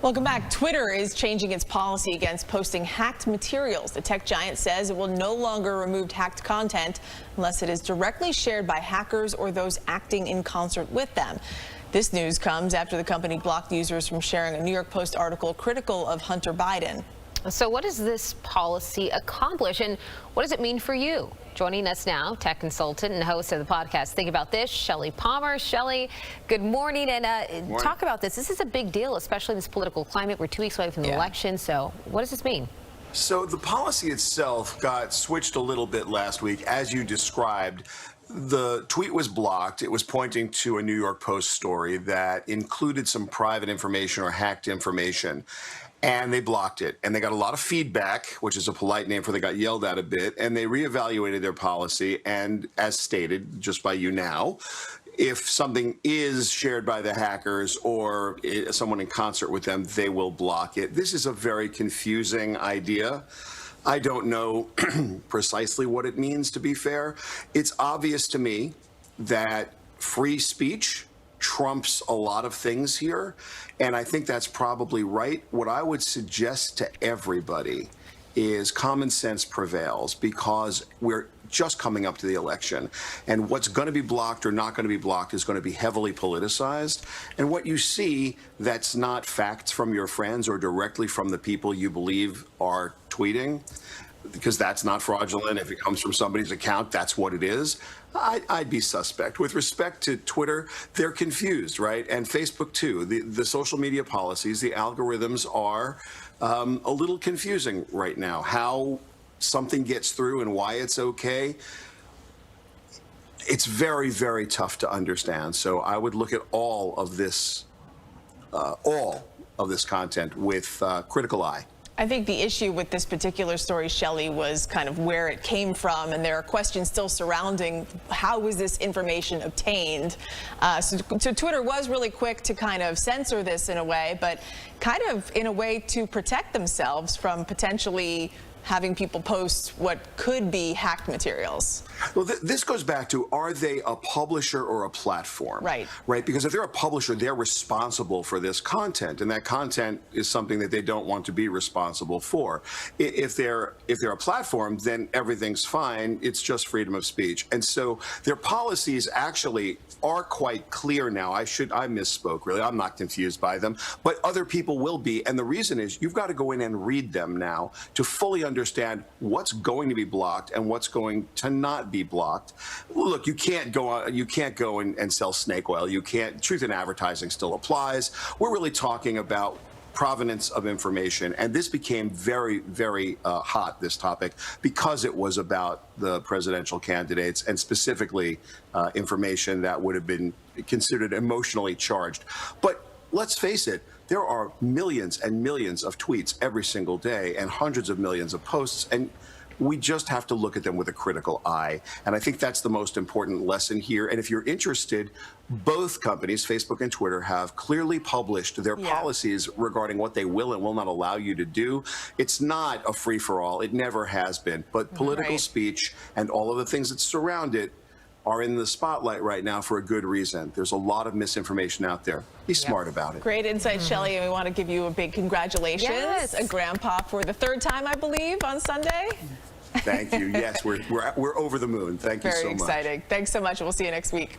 Welcome back. Twitter is changing its policy against posting hacked materials. The tech giant says it will no longer remove hacked content unless it is directly shared by hackers or those acting in concert with them. This news comes after the company blocked users from sharing a New York Post article critical of Hunter Biden. So what does this policy accomplish, and what does it mean for you? Joining us now, tech consultant and host of the podcast Think About This, Shelly Palmer. Shelly, good morning, and talk about this. This is a big deal, especially in this political climate. We're 2 weeks away from the election, so what does this mean? So the policy itself got switched a little bit last week, as you described. The tweet was blocked. It was pointing to a New York Post story that included some private information or hacked information. And they blocked it. And they got a lot of feedback, which is a polite name for they got yelled at a bit. And they reevaluated their policy. And as stated, just by you now, if something is shared by the hackers or someone in concert with them, they will block it. This is a very confusing idea. I don't know precisely what it means, to be fair. It's obvious to me that free speech trumps a lot of things here, and I think that's probably right. What I would suggest to everybody is common sense prevails, because we're just coming up to the election, and what's going to be blocked or not going to be blocked is going to be heavily politicized. And what you see that's not facts from your friends or directly from the people you believe are tweeting, because that's not fraudulent. If it comes from somebody's account, that's what it is. I'd be suspect. With respect to Twitter, they're confused, right? And Facebook too. The social media policies, the algorithms are a little confusing right now. How something gets through and why it's okay, it's very, very tough to understand. So I would look at all of this content with critical eye. I think the issue with this particular story, Shelly, was kind of where it came from, and there are questions still surrounding how was this information obtained. So Twitter was really quick to kind of censor this in a way, but kind of in a way to protect themselves from potentially having people post what could be hacked materials. Well, this goes back to, are they a publisher or a platform? Right. Right, because if they're a publisher, they're responsible for this content, and that content is something that they don't want to be responsible for. If they're a platform, then everything's fine. It's just freedom of speech. And so their policies actually are quite clear now. I misspoke, really. I'm not confused by them, but other people will be. And the reason is you've got to go in and read them now to fully understand what's going to be blocked and what's going to not be blocked. Look, you can't go and sell snake oil. You can't. Truth in advertising still applies. We're really talking about provenance of information, and this became very, very hot, this topic, because it was about the presidential candidates and specifically information that would have been considered emotionally charged. But let's face it, there are millions and millions of tweets every single day and hundreds of millions of posts, and we just have to look at them with a critical eye. And I think that's the most important lesson here. And if you're interested, both companies, Facebook and Twitter, have clearly published their policies regarding what they will and will not allow you to do. It's not a free-for-all. It never has been. But political speech and all of the things that surround it are in the spotlight right now for a good reason. There's a lot of misinformation out there. Be smart about it. Great insight, Shelly, and we want to give you a big congratulations. Yes. A grandpa for the third time, I believe, on Sunday. Thank you. Yes, we're over the moon. Thank you so much. Very exciting. Thanks so much, and we'll see you next week.